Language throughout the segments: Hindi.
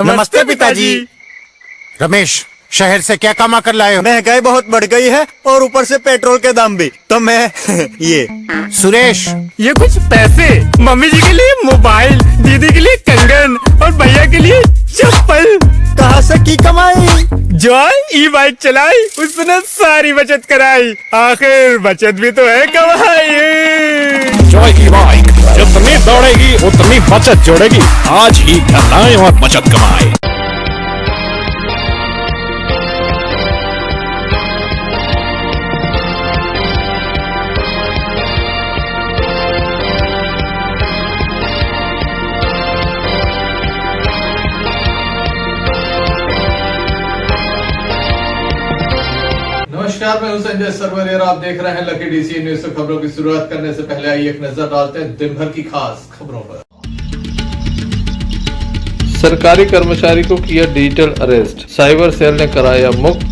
नमस्ते पिताजी। रमेश, शहर से क्या कमा कर लाए हो? महंगाई बहुत बढ़ गई है और ऊपर से पेट्रोल के दाम भी, तो मैं ये। सुरेश, ये कुछ पैसे मम्मी जी के लिए मोबाइल, दीदी के लिए कंगन और भैया के लिए चप्पल। कहाँ से की कमाई? जो ई बाइक चलाई उसने सारी बचत कराई, आखिर बचत भी तो है कमाई। जॉय की बाइक जितनी दौड़ेगी उतनी बचत जोड़ेगी। आज ही घर लाएं और बचत कमाएं। नमस्कार, मैं हूं संजय सरवरिया। आप देख रहे हैं लकी डीसी न्यूज। खबरों की शुरुआत करने से पहले आइए एक नजर डालते हैं दिन भर की खास खबरों पर। सरकारी कर्मचारी को किया डिजिटल अरेस्ट, साइबर सेल ने कराया मुक्त।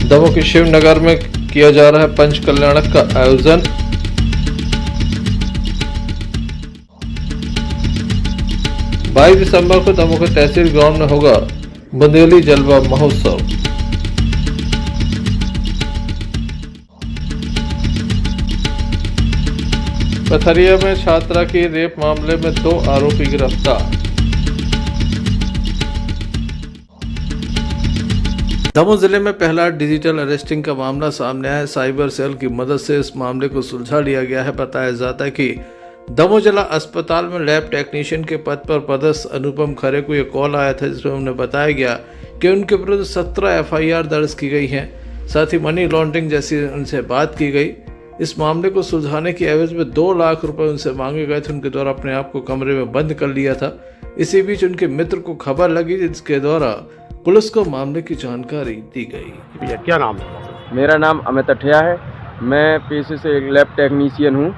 दमोह के शिवनगर में किया जा रहा है पंच कल्याणक का आयोजन। बाईस दिसंबर को दमोह के तहसील ग्राउंड में होगा बुंदेली जलवा महोत्सव। पथरिया में छात्रा की रेप मामले में 2 आरोपी गिरफ्तार। दमोह जिले में पहला डिजिटल अरेस्टिंग का मामला सामने आया। साइबर सेल की मदद से इस मामले को सुलझा लिया गया है। बताया जाता है कि दमोह जिला अस्पताल में लैब टेक्नीशियन के पद पर पदस्थ अनुपम खरे को यह कॉल आया था, जिसमें उन्हें बताया गया कि उनके विरुद्ध 17 FIR दर्ज की गई हैं। साथ ही मनी लॉन्ड्रिंग जैसी उनसे बात की गई। इस मामले को सुलझाने की एवज में 2 लाख रुपए उनसे मांगे गए थे। उनके द्वारा अपने आप को कमरे में बंद कर लिया था। इसी बीच उनके मित्र को खबर लगी, जिसके द्वारा पुलिस को मामले की जानकारी दी गई। भैया क्या नाम है? मेरा नाम अमित अठिया है। मैं पेशे से एक लैब टेक्नीशियन हूँ।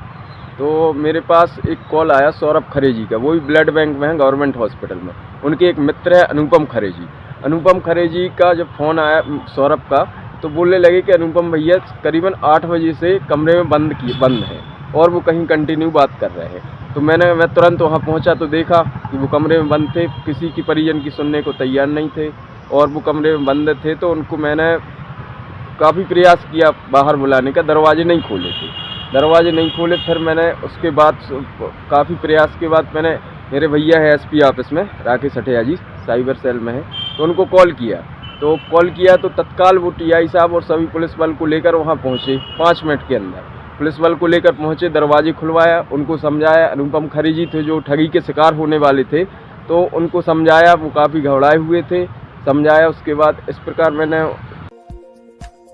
तो मेरे पास एक कॉल आया सौरभ खरे जी का, वो भी ब्लड बैंक में है गवर्नमेंट हॉस्पिटल में। उनके एक मित्र है अनुपम खरे जी। अनुपम खरे जी का जब फ़ोन आया सौरभ का, तो बोलने लगे कि अनुपम भैया करीबन 8 बजे से कमरे में बंद है और वो कहीं कंटिन्यू बात कर रहे हैं। तो मैं तुरंत वहाँ पहुँचा तो देखा कि वो कमरे में बंद थे, किसी की परिजन की सुनने को तैयार नहीं थे और वो कमरे में बंद थे। तो उनको मैंने काफ़ी प्रयास किया बाहर बुलाने का, दरवाजे नहीं खोले थे। फिर मैंने उसके बाद काफ़ी प्रयास के बाद मैंने, मेरे भैया है SP ऑफिस में राकेश अठिया जी, साइबर सेल में है, तो उनको कॉल किया तो तत्काल वो TI साहब और सभी पुलिस बल को लेकर वहाँ पहुँचे। 5 मिनट के अंदर पुलिस बल को लेकर पहुँचे, दरवाजे खुलवाया, उनको समझाया। अनुपम खरे जी थे जो ठगी के शिकार होने वाले थे, तो उनको समझाया। वो काफ़ी घबराए हुए थे, समझाया। उसके बाद इस प्रकार मैंने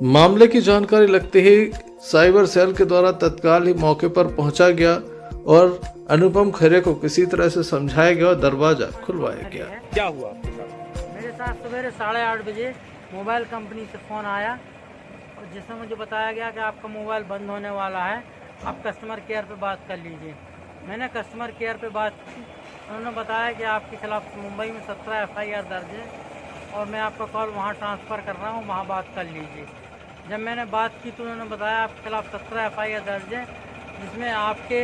मामले की जानकारी लगते ही साइबर सेल के द्वारा तत्काल ही मौके पर पहुंचा गया और अनुपम खरे को किसी तरह से समझाया गया और दरवाजा खुलवाया गया। क्या हुआ आपके साथ? मेरे साथ सवेरे 8:30 बजे मोबाइल कंपनी से फ़ोन आया और जिसमें मुझे बताया गया कि आपका मोबाइल बंद होने वाला है, आप कस्टमर केयर पे बात कर लीजिए। मैंने कस्टमर केयर पे बात की। उन्होंने बताया कि आपके खिलाफ मुंबई में 17 FIR दर्ज है और मैं आपका कॉल वहाँ ट्रांसफ़र कर रहा हूँ, वहाँ बात कर लीजिए। जब मैंने बात की तो उन्होंने बताया आपके खिलाफ 17 FIR दर्ज है, जिसमें आपके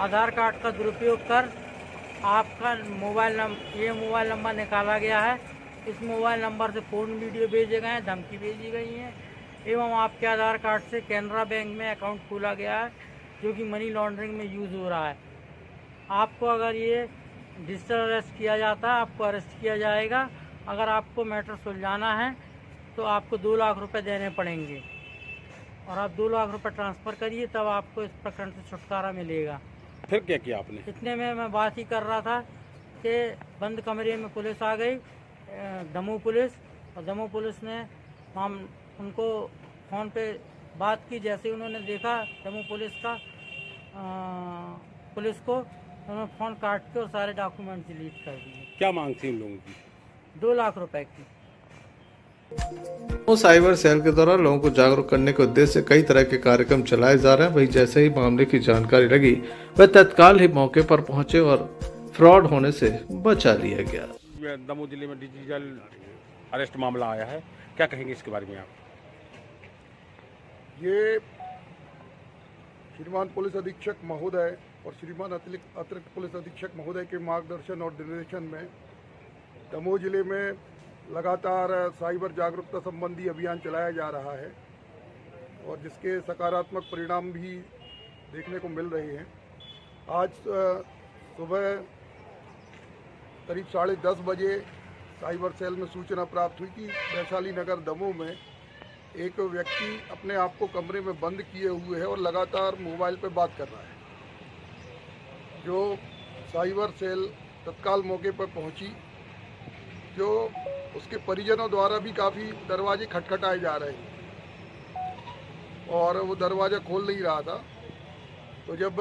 आधार कार्ड का दुरुपयोग कर आपका मोबाइल नंबर निकाला गया है। इस मोबाइल नंबर से फ़ोन वीडियो भेजे गए हैं, धमकी भेजी गई हैं एवं आपके आधार कार्ड से कैनरा बैंक में अकाउंट खोला गया है, जो कि मनी लॉन्ड्रिंग में यूज़ हो रहा है। आपको अगर ये डिजिटल अरेस्ट किया जाता है, आपको अरेस्ट किया जाएगा। अगर आपको मैटर सुलझाना है तो आपको 2 लाख रुपए देने पड़ेंगे और आप 2 लाख रुपए ट्रांसफ़र करिए, तब आपको इस प्रकरण से छुटकारा मिलेगा। फिर क्या किया आपने? इतने में मैं बात ही कर रहा था कि बंद कमरे में पुलिस आ गई, दमोह पुलिस। और दमोह पुलिस ने हम उनको फ़ोन पे बात की। जैसे ही उन्होंने देखा दमोह पुलिस को उन्होंने फ़ोन काट के और सारे डॉक्यूमेंट डिलीट कर दिए। क्या मांग थी इन लोगों की? 2 लाख रुपए की। साइबर सेल के द्वारा लोगों को जागरूक करने के उद्देश्य से कई तरह के कार्यक्रम चलाए जा रहे हैं। वही जैसे ही मामले की जानकारी लगी, वह तत्काल ही मौके पर पहुंचे और फ्रॉड होने से बचा लिया गया। दमोह जिले में डिजिटल अरेस्ट मामला आया है, क्या कहेंगे इसके बारे में आप? ये श्रीमान पुलिस अधीक्षक महोदय और श्रीमान अतिरिक्त पुलिस अधीक्षक महोदय के मार्गदर्शन और निर्देशन में दमोह जिले में लगातार साइबर जागरूकता संबंधी अभियान चलाया जा रहा है और जिसके सकारात्मक परिणाम भी देखने को मिल रहे हैं। आज सुबह करीब 10:30 बजे साइबर सेल में सूचना प्राप्त हुई कि वैशाली नगर दमोह में एक व्यक्ति अपने आप को कमरे में बंद किए हुए है और लगातार मोबाइल पर बात कर रहा है। जो साइबर सेल तत्काल मौके पर पहुंची, जो उसके परिजनों द्वारा भी काफ़ी दरवाजे खटखटाए जा रहे हैं और वो दरवाज़ा खोल नहीं रहा था। तो जब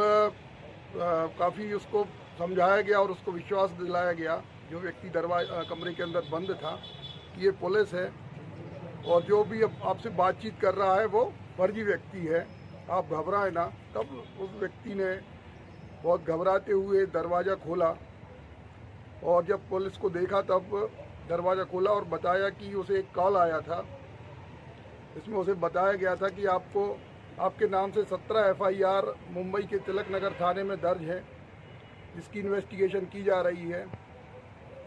काफ़ी उसको समझाया गया और उसको विश्वास दिलाया गया, जो व्यक्ति कमरे के अंदर बंद था, ये पुलिस है और जो भी आपसे बातचीत कर रहा है वो फर्जी व्यक्ति है, आप घबराएं ना। तब उस व्यक्ति ने बहुत घबराते हुए दरवाज़ा खोला और जब पुलिस को देखा तब दरवाज़ा खोला और बताया कि उसे एक कॉल आया था। इसमें उसे बताया गया था कि आपके नाम से 17 FIR मुंबई के तिलक नगर थाने में दर्ज है, जिसकी इन्वेस्टिगेशन की जा रही है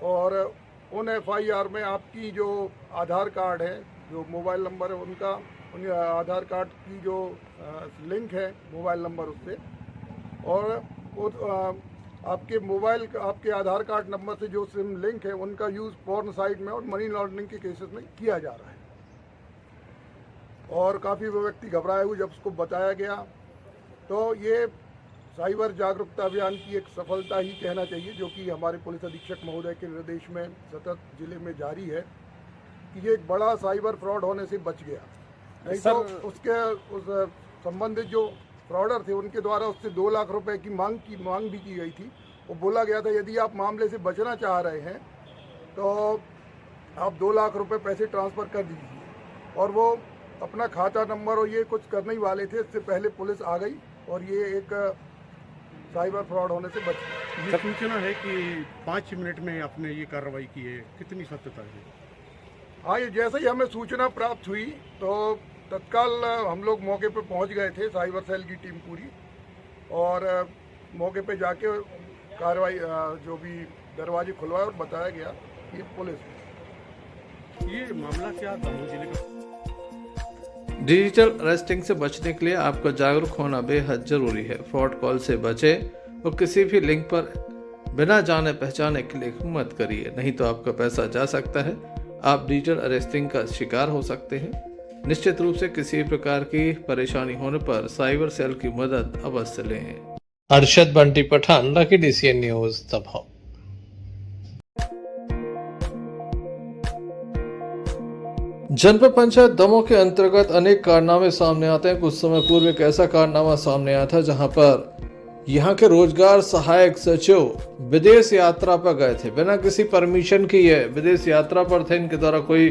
और उन FIR में आपकी जो आधार कार्ड है, जो मोबाइल नंबर है उन आधार कार्ड की जो लिंक है मोबाइल नंबर उससे, और आपके आधार कार्ड नंबर से जो सिम लिंक है उनका यूज़ पोर्न साइट में और मनी लॉन्ड्रिंग के केसेस में किया जा रहा है। और काफ़ी वो व्यक्ति घबराए हुए जब उसको बताया गया, तो ये साइबर जागरूकता अभियान की एक सफलता ही कहना चाहिए, जो कि हमारे पुलिस अधीक्षक महोदय के निर्देश में सतत जिले में जारी है कि ये एक बड़ा साइबर फ्रॉड होने से बच गया। नहीं तो उस संबंधित जो फ्रॉडर थे उनके द्वारा उससे 2 लाख रुपए की मांग भी की गई थी। वो बोला गया था यदि आप मामले से बचना चाह रहे हैं तो आप 2 लाख रुपए पैसे ट्रांसफ़र कर दीजिए, और वो अपना खाता नंबर और ये कुछ करने ही वाले थे। इससे पहले पुलिस आ गई और ये एक साइबर फ्रॉड होने से बच गया। ये सूचना है कि 5 मिनट में आपने ये कार्रवाई की है, कितनी सत्यता है? हाँ, ये जैसे ही हमें सूचना प्राप्त हुई तो तत्काल हम लोग मौके पर पहुंच गए थे, साइबर सेल की टीम पूरी, और मौके पे जाके कार्रवाई जो भी दरवाजे खुलवाए और बताया गया कि पुलिस है। ये मामला क्या दमोह जिले का? डिजिटल अरेस्टिंग से बचने के लिए आपको जागरूक होना बेहद जरूरी है। फ्रॉड कॉल से बचें और किसी भी लिंक पर बिना जाने पहचाने क्लिक मत करिए, नहीं तो आपका पैसा जा सकता है। आप डिजिटल अरेस्टिंग का शिकार हो सकते हैं। निश्चित रूप से किसी प्रकार की परेशानी होने पर साइबर सेल की मदद अवश्य लें। Arshad Bunty Pathan, Lucky DCN news, Damoh. जनपद पंचायत दमोह के अंतर्गत अनेक कारनामे सामने आते हैं। कुछ समय पूर्व एक ऐसा कारनामा सामने आया था जहां पर यहां के रोजगार सहायक सचिव विदेश यात्रा पर गए थे, बिना किसी परमिशन की ये विदेश यात्रा पर थे। इनके द्वारा कोई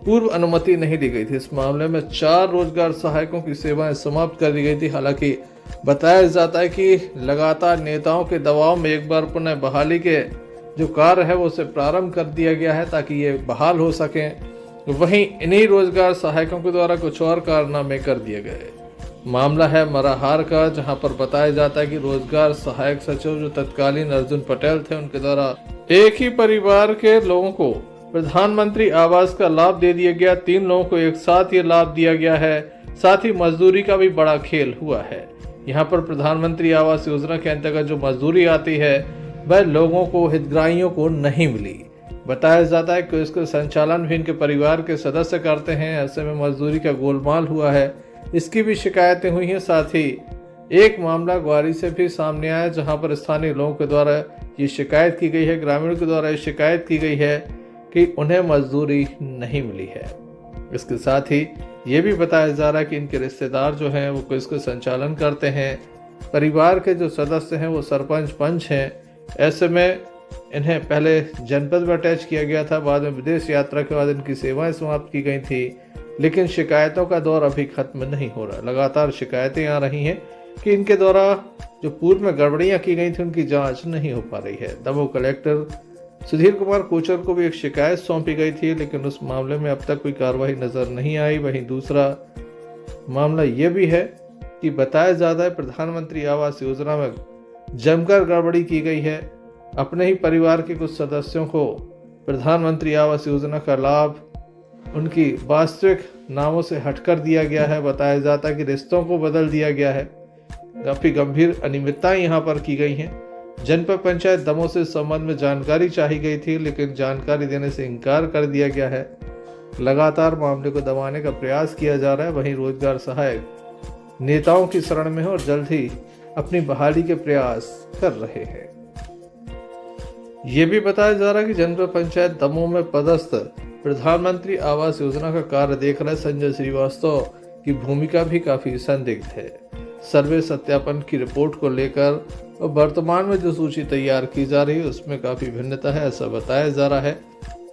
पूर्व अनुमति नहीं दी गई थी। इस मामले में 4 रोजगार सहायकों की सेवाएं समाप्त कर दी गई थी। हालांकि बताया जाता है कि लगातार नेताओं के दबाव में एक बार पुनः बहाली के जो कार्य है वो उसे प्रारंभ कर दिया गया है ताकि ये बहाल हो सके। वहीं इन्हीं रोजगार सहायकों के द्वारा कुछ और कारनामे कर दिए गए। मामला है मराहार का, जहां पर बताया जाता है कि रोजगार सहायक सचिव जो तत्कालीन अर्जुन पटेल थे, उनके द्वारा एक ही परिवार के लोगों को प्रधानमंत्री आवास का लाभ दे दिया गया। 3 लोगों को एक साथ ये लाभ दिया गया है। साथ ही मजदूरी का भी बड़ा खेल हुआ है। यहाँ पर प्रधानमंत्री आवास योजना के अंतर्गत जो मजदूरी आती है वह लोगों को, हितग्राहियों को नहीं मिली। बताया जाता है कि इसका संचालन भी इनके परिवार के सदस्य करते हैं। ऐसे में मजदूरी का गोलमाल हुआ है, इसकी भी शिकायतें हुई हैं। साथ ही एक मामला ग्वारी से भी सामने आया, जहां पर स्थानीय लोगों के द्वारा ये शिकायत की गई है, ग्रामीणों के द्वारा ये शिकायत की गई है कि उन्हें मजदूरी नहीं मिली है। इसके साथ ही ये भी बताया जा रहा है कि इनके रिश्तेदार जो हैं वो इसका संचालन करते हैं। परिवार के जो सदस्य हैं वो सरपंच पंच हैं। ऐसे में इन्हें पहले जनपद में अटैच किया गया था, बाद में विदेश यात्रा के बाद इनकी सेवाएं समाप्त की गई थी। लेकिन शिकायतों का दौर अभी खत्म नहीं हो रहा। लगातार शिकायतें आ रही हैं कि इनके द्वारा जो पूर्व में गड़बड़ियां की गई थी उनकी जांच नहीं हो पा रही है। दमोह कलेक्टर सुधीर कुमार कोचर को भी एक शिकायत सौंपी गई थी, लेकिन उस मामले में अब तक कोई कार्रवाई नजर नहीं आई। वहीं दूसरा मामला ये भी है कि बताया जाता है प्रधानमंत्री आवास योजना में जमकर गड़बड़ी की गई है। अपने ही परिवार के कुछ सदस्यों को प्रधानमंत्री आवास योजना का लाभ उनकी वास्तविक नामों से हटकर दिया गया है। बताया जाता है कि रिश्तों को बदल दिया गया है। काफ़ी गंभीर अनियमितताएं यहाँ पर की गई हैं। जनपद पंचायत दमोह से इस संबंध में जानकारी चाही गई थी, लेकिन जानकारी देने से इनकार कर दिया गया है। लगातार मामले को दबाने का प्रयास किया जा रहा है। वहीं रोजगार सहायक नेताओं की शरण में है और जल्द ही अपनी बहाली के प्रयास कर रहे हैं। ये भी बताया जा रहा है कि जनपद पंचायत दमोह में पदस्थ प्रधानमंत्री आवास योजना का कार्य देख रहे संजय श्रीवास्तव की भूमिका भी काफी संदिग्ध है। सर्वे सत्यापन की रिपोर्ट को लेकर और वर्तमान में जो सूची तैयार की जा रही है उसमें काफी भिन्नता है, ऐसा बताया जा रहा है।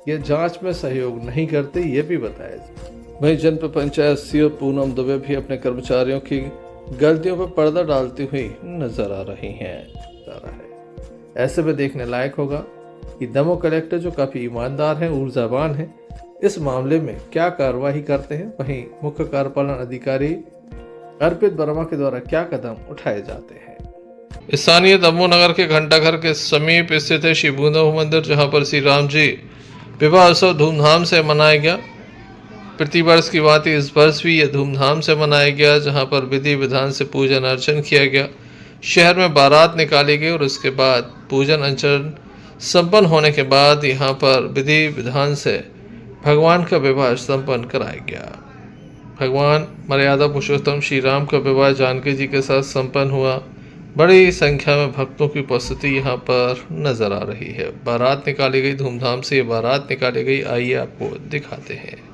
ये जांच में सहयोग नहीं करते, ये भी बताया जा। वहीं जनपद पंचायत सीओ पूनम दुबे भी अपने कर्मचारियों की गलतियों पर पर्दा डालती हुई नजर आ रही हैं। ऐसे में देखने लायक होगा कि दमोह कलेक्टर जो काफी ईमानदार हैं, ऊर्जावान हैं, इस मामले में क्या कार्रवाई करते हैं। वहीं मुख्य कार्यपालन अधिकारी अर्पित वर्मा के द्वारा क्या कदम उठाए जाते हैं। स्थानीय दमोह नगर के घंटाघर के समीप स्थित है श्री बूंदाऊ मंदिर, जहां पर श्री राम जी विवाह उत्सव धूमधाम से मनाया गया। प्रतिवर्ष की भांति इस वर्ष भी यह धूमधाम से मनाया गया, जहां पर विधि विधान से पूजन अर्चन किया गया। शहर में बारात निकाली गई और उसके बाद पूजन अर्चन संपन्न होने के बाद यहाँ पर विधि विधान से भगवान का विवाह संपन्न कराया गया। भगवान मर्यादा पुरुषोत्तम श्री राम का विवाह जानकी जी के साथ संपन्न हुआ। बड़ी संख्या में भक्तों की उपस्थिति यहाँ पर नजर आ रही है। बारात निकाली गई, धूमधाम से ये बारात निकाली गई। आइए आपको दिखाते हैं।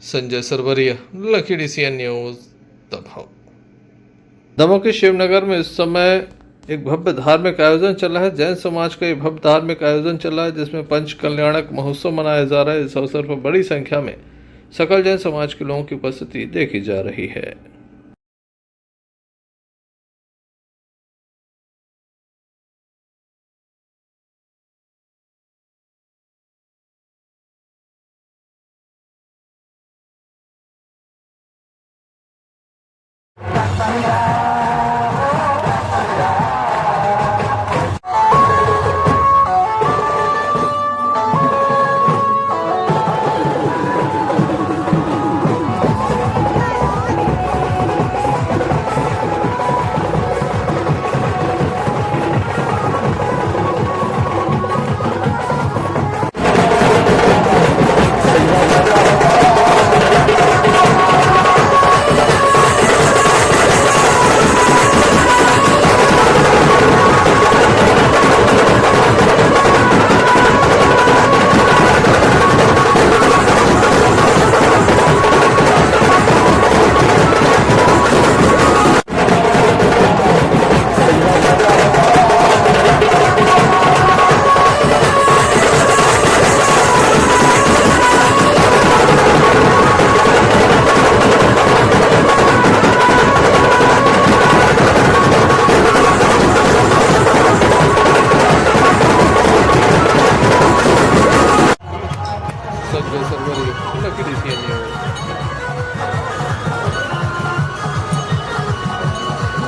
Sanjay Sarwaria, Lucky DCN news, Damoh. Damoh के शिवनगर में इस समय एक भव्य धार्मिक आयोजन चल रहा है। जैन समाज का एक भव्य धार्मिक आयोजन चल रहा है, जिसमें पंच कल्याणक महोत्सव मनाया जा रहा है। इस अवसर पर बड़ी संख्या में सकल जैन समाज के लोगों की उपस्थिति देखी जा रही है।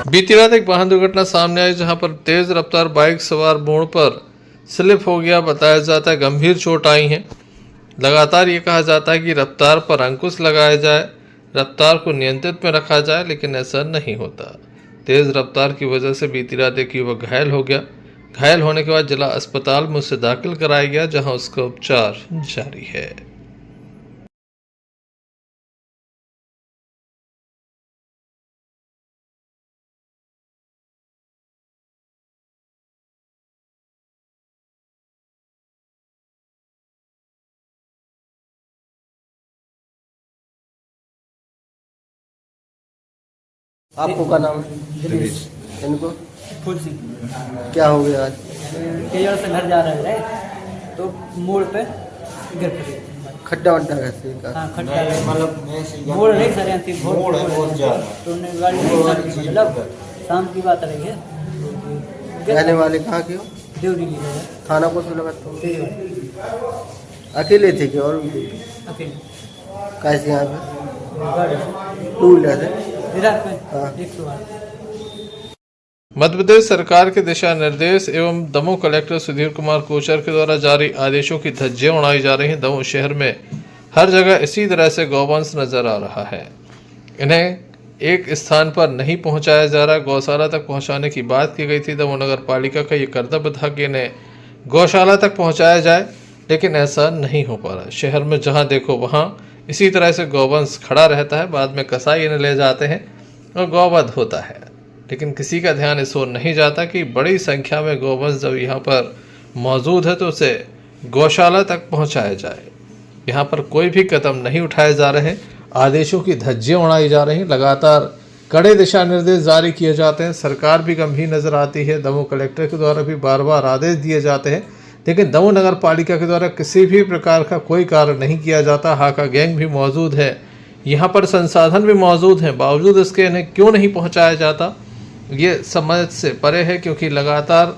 बीती रात एक वाहन दुर्घटना सामने आई जहां पर तेज रफ्तार बाइक सवार मोड़ पर स्लिप हो गया। बताया जाता है गंभीर चोट आई है। लगातार ये कहा जाता है कि रफ्तार पर अंकुश लगाया जाए, रफ्तार को नियंत्रित में रखा जाए, लेकिन ऐसा नहीं होता। तेज रफ्तार की वजह से बीती रात एक युवक घायल हो गया। घायल होने के बाद जिला अस्पताल में उसे दाखिल कराया गया जहां उसका उपचार जारी है। आपको क्या नाम है? दिनेश। इनको फुल सिंह क्या हो गया आज? केजड़ से घर जा रहे थे तो मोड़ पे गिर पड़े। खड्डा वड्डा कैसे का? हाँ खड्डा मोड़ नहीं सर यहाँ थी बहुत ज़्यादा तो उन्हें गाड़ी नहीं सारी मतलब शाम की बात रही है। रहने वाले कहाँ के हो? देवरी की जगह थाना को लगा तो देवरी अकेले थे कि और भी थे? अकेले कैसे यहाँ पे? गाड़ी टू व्हीलर है? रात में हाँ। 108। मध्य प्रदेश सरकार के दिशा निर्देश एवं दमोह कलेक्टर सुधीर कुमार कोचर के द्वारा जारी आदेशों की धज्जियां उड़ाई जा रही हैं। दमोह शहर में हर जगह इसी तरह से गौवंश नजर आ रहा है। इन्हें एक स्थान पर नहीं पहुंचाया जा रहा। गौशाला तक पहुंचाने की बात की गई थी। दमोह नगर पालिका का ये कर्तव्य था कि इन्हें गौशाला तक पहुंचाया जाए, लेकिन ऐसा नहीं हो पा रहा। शहर में जहां देखो वहां इसी तरह से गौवंश खड़ा रहता है। बाद में कसाई इन्हें ले जाते हैं और गौवध होता है, लेकिन किसी का ध्यान इस ओर नहीं जाता कि बड़ी संख्या में गौवंश जब यहाँ पर मौजूद है तो उसे गौशाला तक पहुँचाया जाए। यहाँ पर कोई भी कदम नहीं उठाए जा रहे। आदेशों की धज्जियां उड़ाई जा रही। लगातार कड़े दिशा निर्देश जारी किए जाते हैं। सरकार भी गंभीर नजर आती है। दमोह कलेक्टर के द्वारा भी बार बार आदेश दिए जाते हैं, लेकिन दमोह नगर पालिका के द्वारा किसी भी प्रकार का कोई कार्य नहीं किया जाता। हाका गैंग भी मौजूद है, यहाँ पर संसाधन भी मौजूद हैं, बावजूद इसके इन्हें क्यों नहीं पहुँचाया जाता ये समझ से परे है। क्योंकि लगातार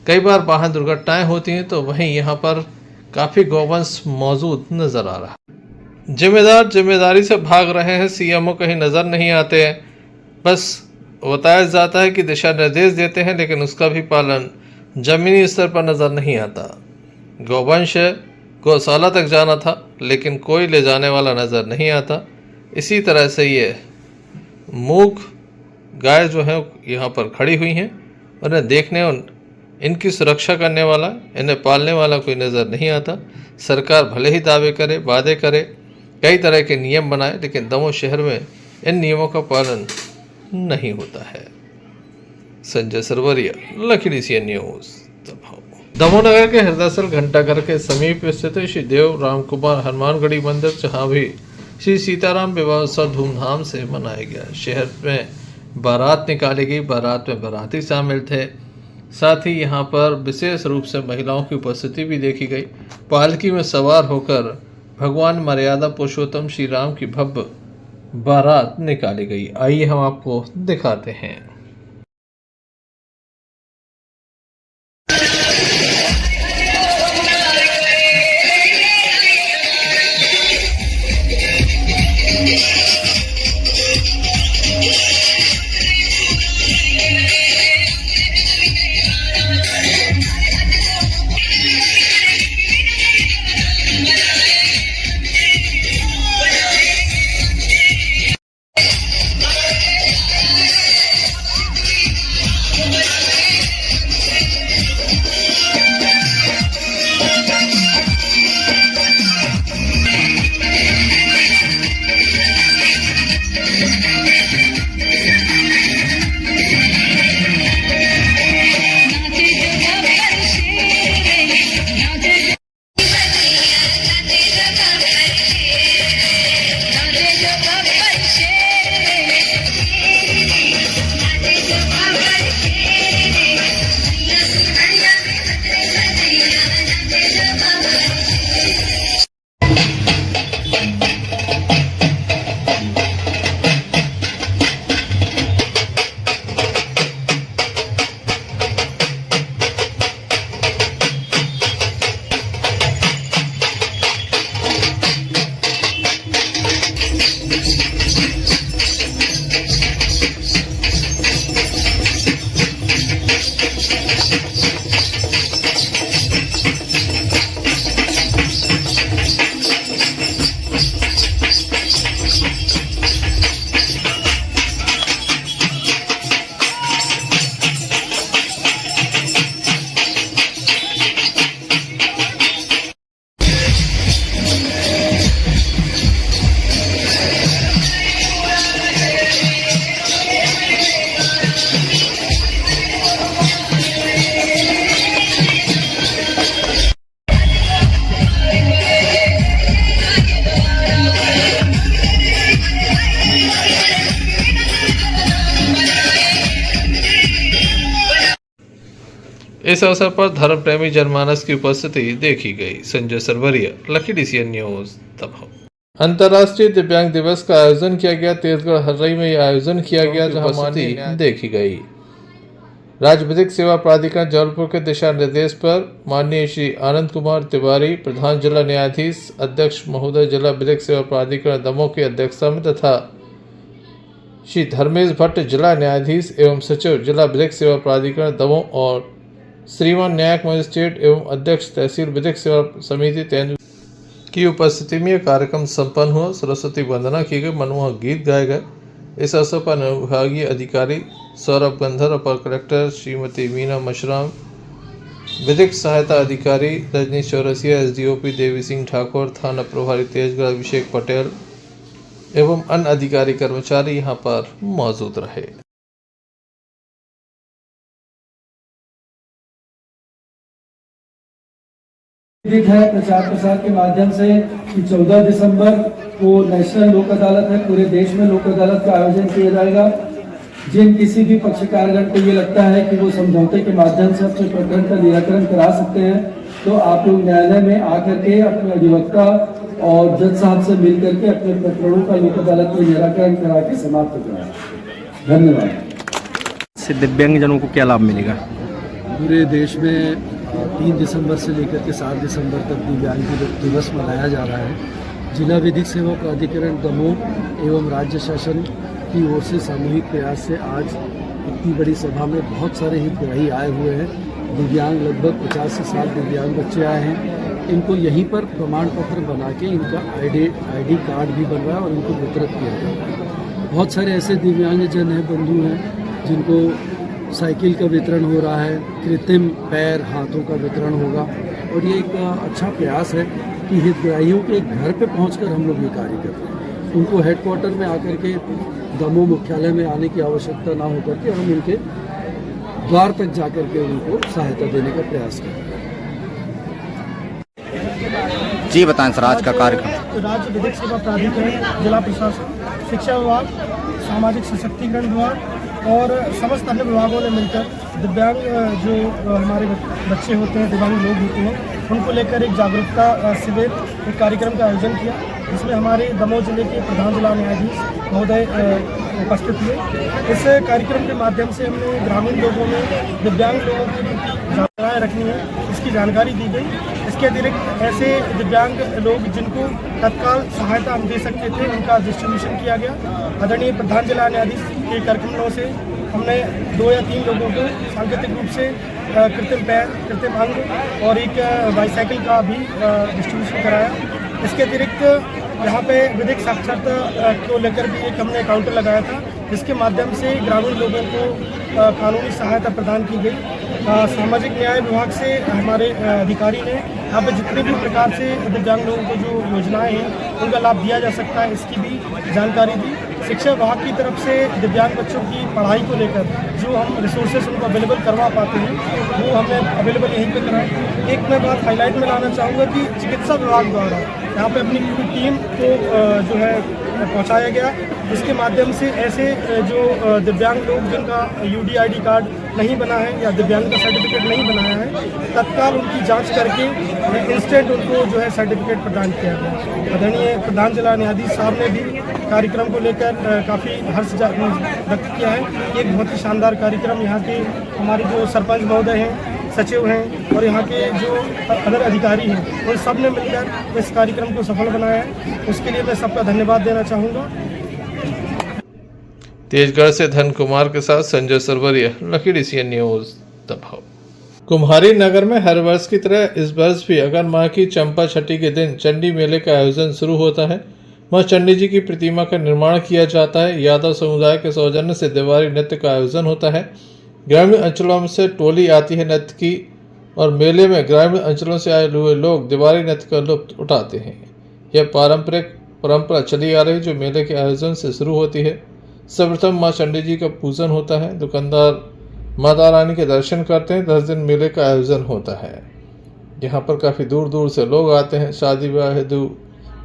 कई बार वाहन दुर्घटनाएं होती हैं तो वहीं यहाँ पर काफ़ी गौवंश मौजूद नजर आ रहा है। जिम्मेदार जिम्मेदारी से भाग रहे हैं। सीएमओ कहीं नज़र नहीं आते हैं। बस बताया जाता है कि दिशा निर्देश देते हैं, लेकिन उसका भी पालन जमीनी स्तर पर नज़र नहीं आता। गौवंश गौशाला तक जाना था, लेकिन कोई ले जाने वाला नज़र नहीं आता। इसी तरह से ये मूक गाय जो है यहाँ पर खड़ी हुई हैं, उन्हें देखने और इनकी सुरक्षा करने वाला, इन्हें पालने वाला कोई नज़र नहीं आता। सरकार भले ही दावे करे, वादे करे, कई तरह के नियम बनाए, लेकिन दमोह शहर में इन नियमों का पालन नहीं होता है। Sanjay Sarwaria, Lucky DCN news, Damoh नगर के हरदासल घंटाघर के समीप स्थित श्री देव राम कुमार हनुमानगढ़ी मंदिर, जहाँ भी श्री सीताराम विवाह उत्सव धूमधाम से मनाया गया। शहर में बारात निकाली गई। बारात में बाराती शामिल थे। साथ ही यहाँ पर विशेष रूप से महिलाओं की उपस्थिति भी देखी गई। पालकी में सवार होकर भगवान मर्यादा पुरुषोत्तम श्री राम की भव्य बारात निकाली गई। आइए हम आपको दिखाते हैं। इस अवसर पर धर्म प्रेमी जनमानस की उपस्थिति देखी गई। Sanjay Sarwaria, Lucky DCN news, Damoh. अंतर्राष्ट्रीय दिव्यांग दिवस का आयोजन किया गया। तेजगढ़ हर्रई में यह आयोजन किया गया, जहां उपस्थिति देखी गई। राज्य विधिक सेवा प्राधिकरण जबलपुर के दिशा निर्देश पर माननीय श्री आनंद कुमार तिवारी, प्रधान जिला न्यायाधीश, अध्यक्ष महोदय, जिला विधिक सेवा प्राधिकरण दमोह की अध्यक्षता में तथा श्री धर्मेश भट्ट, जिला न्यायाधीश एवं सचिव, जिला विधिक सेवा प्राधिकरण दमोह और श्रीमान न्यायिक मजिस्ट्रेट एवं अध्यक्ष तहसील विधिक सेवा समिति तेंदुआ की उपस्थिति में यह कार्यक्रम संपन्न हुआ। सरस्वती वंदना की गई, मनमोहक गीत गाए गए। इस अवसर पर अनुविभागीय अधिकारी सौरभ गंधर, अपर कलेक्टर श्रीमती मीना मशराम, विधिक सहायता अधिकारी रजनीश चौरसिया, SDOP देवी सिंह ठाकुर, थाना प्रभारी तेजगढ़ अभिषेक पटेल एवं अन्य अधिकारी कर्मचारी यहां पर मौजूद रहे। है प्रचार प्रसार के माध्यम से कि 14 दिसंबर को नेशनल लोक अदालत है, पूरे देश में लोक अदालत का आयोजन किया जाएगा। जिन किसी भी पक्षकारगण को ये लगता है कि वो समझौते के माध्यम से अपने प्रकरण का निराकरण करा सकते हैं, तो आप लोग न्यायालय में आकर के अपने अधिवक्ता और जज साहब से मिल करके अपने प्रकरणों का लोक अदालत में निराकरण करा के समाप्त कराएं। धन्यवाद। से दिव्यांगजनों को क्या लाभ मिलेगा? पूरे देश में 3 दिसंबर से लेकर के 7 दिसंबर तक दिव्यांग दिवस मनाया जा रहा है। जिला विधिक सेवा प्राधिकरण दमोह एवं राज्य शासन की ओर से सामूहिक प्रयास से आज इतनी बड़ी सभा में बहुत सारे हितग्राही आए हुए हैं। दिव्यांग लगभग 50 से 60 दिव्यांग बच्चे आए हैं। इनको यहीं पर प्रमाण पत्र बना के इनका आईडी कार्ड भी बन रहा है और इनको वितरित किया जा रहा है। बहुत सारे ऐसे दिव्यांगजन हैं, बंधु हैं, जिनको साइकिल का वितरण हो रहा है, कृत्रिम पैर हाथों का वितरण होगा। और ये एक अच्छा प्रयास है कि हितग्राहियों के घर पे पहुंचकर हम लोग ये कार्य कर रहे हैं। उनको हेडक्वार्टर में आकर के दमोह मुख्यालय में आने की आवश्यकता ना होकर के हम उनके द्वार तक जाकर के उनको सहायता देने का प्रयास कर रहे हैं। जी बताएं सर, आज का कार्यक्रम। राज्य विधिक सेवा प्राधिकरण, जिला प्रशासन, शिक्षा विभाग, सामाजिक सशक्तिकरण विभाग और समस्त अन्य विभागों ने मिलकर दिव्यांग जो हमारे बच्चे होते हैं, दिव्यांग लोग होते हैं, उनको लेकर एक जागरूकता शिविर, एक कार्यक्रम का आयोजन किया, जिसमें हमारे दमोह जिले के प्रधान जिला न्यायाधीश महोदय उपस्थित हुए। इस कार्यक्रम के माध्यम से हमने ग्रामीण लोगों में दिव्यांग लोगों की जागरूकताएँ रखनी है, इसकी जानकारी दी गई। इसके अतिरिक्त ऐसे दिव्यांग लोग जिनको तत्काल सहायता हम दे सकते थे, उनका डिस्ट्रीब्यूशन किया गया। आदरणीय प्रधान जिला न्यायाधीश के कार्यक्रमों से हमने 2 या 3 लोगों को सांकेतिक रूप से कृत्रिम पैर, कृत्रिम अंग और एक बाईसाइकिल का भी डिस्ट्रीब्यूशन कराया। इसके अतिरिक्त यहाँ पे विधिक साक्षरता को लेकर भी एक हमने काउंटर लगाया था, जिसके माध्यम से ग्रामीण लोगों को कानूनी सहायता प्रदान की गई। सामाजिक न्याय विभाग से हमारे अधिकारी ने यहाँ पे जितने भी प्रकार से दिव्यांग लोगों को जो योजनाएं हैं उनका लाभ दिया जा सकता है, इसकी भी जानकारी दी। शिक्षा विभाग की तरफ से दिव्यांग बच्चों की पढ़ाई को लेकर जो हम रिसोर्सेज उनको अवेलेबल करवा पाते हैं वो हमने अवेलेबल यहीं पे कराए। एक मैं बात हाईलाइट में लाना चाहूँगा कि चिकित्सा विभाग द्वारा यहाँ पे अपनी पूरी टीम को जो है पहुँचाया गया, जिसके माध्यम से ऐसे जो दिव्यांग लोग जिनका UDID कार्ड नहीं बना है या दिव्यांग का सर्टिफिकेट नहीं बनाया है, तत्काल उनकी जांच करके इंस्टेंट उनको जो है सर्टिफिकेट प्रदान किया गया। आदरणीय प्रधान जिला न्यायाधीश साहब ने भी कार्यक्रम को लेकर काफ़ी हर्ष व्यक्त किया है। एक बहुत ही शानदार कार्यक्रम यहाँ के हमारे जो सरपंच महोदय हैं, सचिव हैं और यहाँ के जो अदर अधिकारी हैं, उन सब ने मिलकर इस कार्यक्रम को सफल बनाया है। उसके लिए मैं सबका धन्यवाद देना चाहूँगा। तेजगढ़ से धन कुमार के साथ Sanjay Sarwaria, Lucky DCN news, Damoh. Kumhari नगर में हर वर्ष की तरह इस वर्ष भी अगन माह की चंपा छठी के दिन चंडी मेले का आयोजन शुरू होता है। मां चंडी जी की प्रतिमा का निर्माण किया जाता है। यादव समुदाय के सौजन्य से दिवाली नृत्य का आयोजन होता है। ग्रामीण अंचलों से टोली आती है नृत्य की और मेले में ग्रामीण अंचलों से आए हुए लोग दिवाली नृत्य का लुत्फ उठाते हैं। यह पारंपरिक परंपरा चली आ रही जो मेले के आयोजन से शुरू होती है। सर्वप्रथम मां चंडी जी का पूजन होता है। दुकानदार माता रानी के दर्शन करते हैं। 10 दिन मेले का आयोजन होता है। यहाँ पर काफ़ी दूर दूर से लोग आते हैं। शादी विवाह हेतु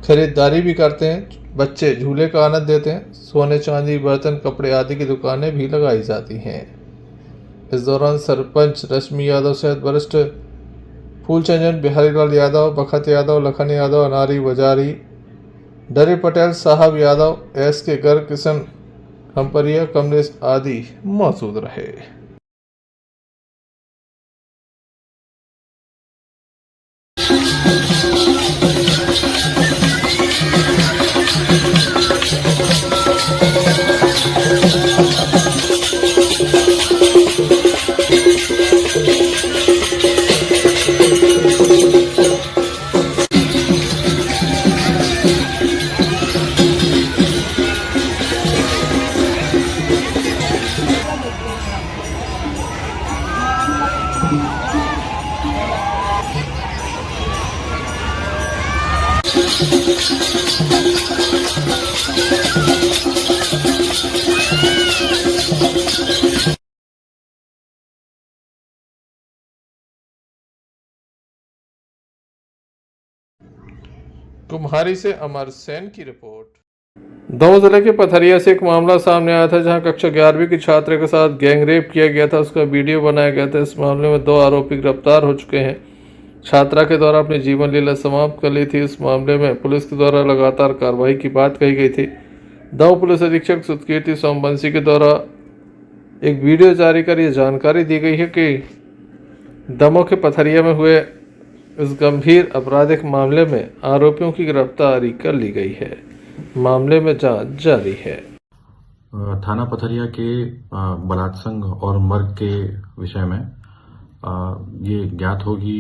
खरीदारी भी करते हैं। बच्चे झूले का आनंद देते हैं। सोने चांदी बर्तन कपड़े आदि की दुकानें भी लगाई जाती हैं। इस दौरान सरपंच रश्मि यादव सहित वरिष्ठ फूलचंदन, बिहारी लाल यादव, बखत यादव, लखन यादव, अनारी वजारी, डरी पटेल, साहब यादव, एस के गर्ग, किशन खम्परिया, कमलेश आदि मौजूद रहे। कुम्हारी से अमर सेन की रिपोर्ट। दमोह जिले के पथरिया से एक मामला सामने आया था जहां कक्षा 11वीं की छात्र के साथ गैंगरेप किया गया था। उसका वीडियो बनाया गया था। इस मामले में 2 आरोपी गिरफ्तार हो चुके हैं। छात्रा के द्वारा अपनी जीवन लीला समाप्त कर ली थी। इस मामले में पुलिस के द्वारा लगातार कार्रवाई की बात कही गई थी। दमोह पुलिस अधीक्षक सुतकीर्ति सोमवंशी के द्वारा एक वीडियो जारी कर यह जानकारी दी गई है कि दमोह के पथरिया में हुए इस गंभीर आपराधिक मामले में आरोपियों की गिरफ्तारी कर ली गई है। मामले में जांच जारी है। थाना पथरिया के बलात्संग और मर्ग के विषय में ये ज्ञात हो कि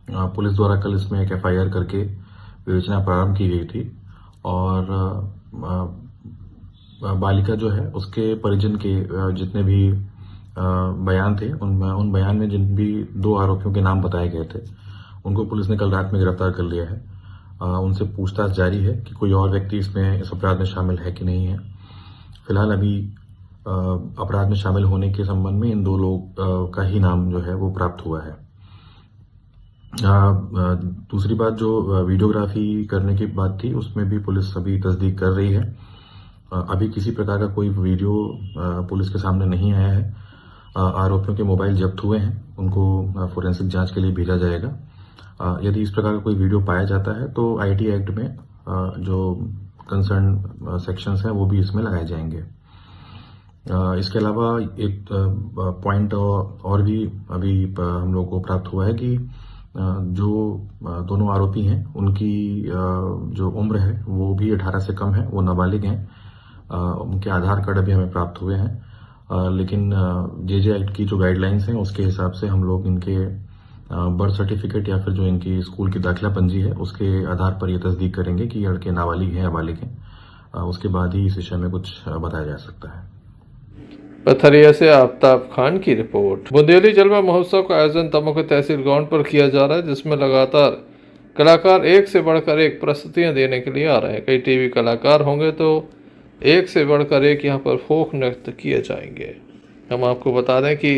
पुलिस द्वारा कल इसमें एक FIR करके विवेचना प्रारंभ की गई थी और बालिका जो है उसके परिजन के जितने भी बयान थे उन बयान में जिन भी 2 आरोपियों के नाम बताए गए थे उनको पुलिस ने कल रात में गिरफ्तार कर लिया है। उनसे पूछताछ जारी है कि कोई और व्यक्ति इसमें इस अपराध में शामिल है कि नहीं है। फिलहाल अभी अपराध में शामिल होने के संबंध में इन 2 लोग का ही नाम जो है वो प्राप्त हुआ है। दूसरी बात जो वीडियोग्राफी करने की बात थी उसमें भी पुलिस अभी तस्दीक कर रही है। अभी किसी प्रकार का कोई वीडियो पुलिस के सामने नहीं आया है। आरोपियों के मोबाइल जब्त हुए हैं, उनको फोरेंसिक जांच के लिए भेजा जाएगा। यदि इस प्रकार का कोई वीडियो पाया जाता है तो IT एक्ट में जो कंसर्न सेक्शंस हैं वो भी इसमें लगाए जाएंगे। इसके अलावा एक पॉइंट और भी अभी हम लोग को प्राप्त हुआ है कि जो दोनों आरोपी हैं उनकी जो उम्र है वो भी 18 से कम है, वो नाबालिग हैं। उनके आधार कार्ड अभी हमें प्राप्त हुए हैं, लेकिन JJ एक्ट की जो गाइडलाइंस हैं उसके हिसाब से हम लोग इनके बर्थ सर्टिफिकेट या फिर जो इनकी स्कूल की दाखिला पंजी है उसके आधार पर ये तस्दीक करेंगे कि ये लड़के नाबालिग हैं या बालिग हैं। उसके बाद ही इस विषय में कुछ बताया जा सकता है। पथरिया से आफ्ताब खान की रिपोर्ट। बुंदेली जलवा महोत्सव का आयोजन दमोह के तहसील ग्राउंड पर किया जा रहा है, जिसमें लगातार कलाकार एक से बढ़कर एक प्रस्तुतियां देने के लिए आ रहे हैं। कई टीवी कलाकार होंगे तो एक से बढ़कर एक यहाँ पर फोक नृत्य किए जाएंगे। हम आपको बता दें कि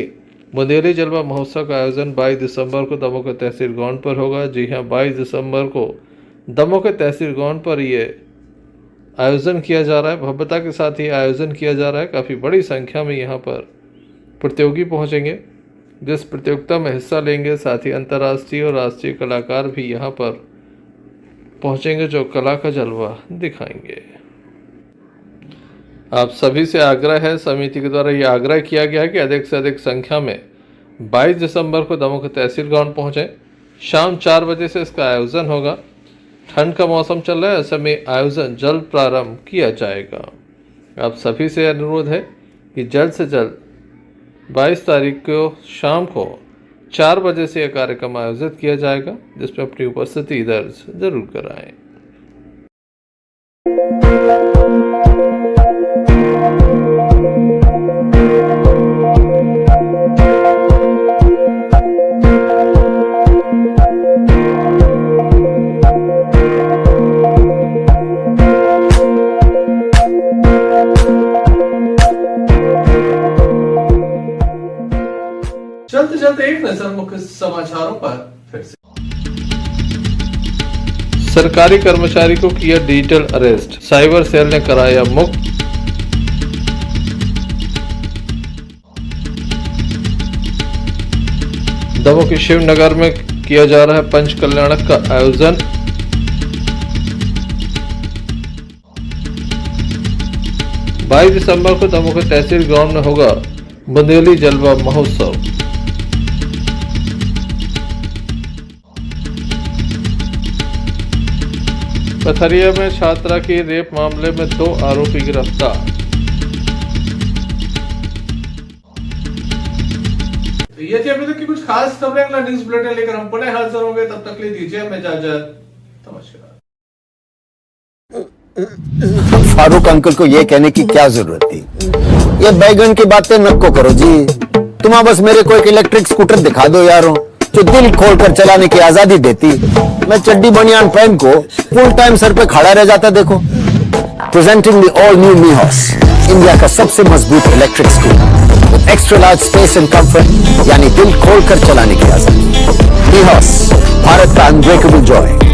बुंदेली जलवा महोत्सव का आयोजन 22 दिसंबर को दमोह के तहसील ग्राउंड पर होगा। जी हाँ, 22 दिसंबर को दमोह के तहसील ग्राउंड पर ये आयोजन किया जा रहा है। भव्यता के साथ ही आयोजन किया जा रहा है। काफ़ी बड़ी संख्या में यहाँ पर प्रतियोगी पहुँचेंगे, जिस प्रतियोगिता में हिस्सा लेंगे। साथ ही अंतर्राष्ट्रीय और राष्ट्रीय कलाकार भी यहाँ पर पहुँचेंगे जो कला का जलवा दिखाएंगे। आप सभी से आग्रह है, समिति के द्वारा ये आग्रह किया गया है कि अधिक से अधिक संख्या में 22 दिसंबर को दमोह के तहसील ग्राउंड पहुँचें। शाम 4 बजे से इसका आयोजन होगा। ठंड का मौसम चल रहा है, ऐसे में आयोजन जल्द प्रारंभ किया जाएगा। आप सभी से अनुरोध है कि जल्द से जल्द 22 तारीख को शाम को 4 बजे से यह कार्यक्रम आयोजित किया जाएगा, जिसमें अपनी उपस्थिति दर्ज जरूर कराएं। चलते चलते एक नजर मुख्य समाचारों पर फिर से। सरकारी कर्मचारी को किया डिजिटल अरेस्ट, साइबर सेल ने कराया मुक्त। दमोह के शिवनगर में किया जा रहा है पंच कल्याणक का आयोजन। 22 दिसंबर को दमोह के तहसील ग्राउंड में होगा बुंदेली जलवा महोत्सव। पथरिया में छात्रा की रेप मामले में 2 आरोपी गिरफ्तार। तो ये थी अभी तक की कुछ खास खबरें। अगला न्यूज बुलेटिन लेकर हम पुनः हाजिर होंगे, तब तक ले दीजिए हमें इजाजत। नमस्कार। फारूक अंकल को ये कहने की क्या जरूरत थी? ये बैगन की बातें नको करो जी। तुम बस मेरे को एक इलेक्ट्रिक स्कूटर दिखा दो यारों, जो दिल खोलकर चलाने की आजादी देती। मैं चड्डी बनियान पहन को फुल टाइम सर पे खड़ा रह जाता। देखो, presenting the all new Mihos, India का सबसे मजबूत electric scooter with extra large space and comfort, यानी दिल खोलकर चलाने की आजादी। मीहॉस, भारत का अनब्रेकेबल जॉय।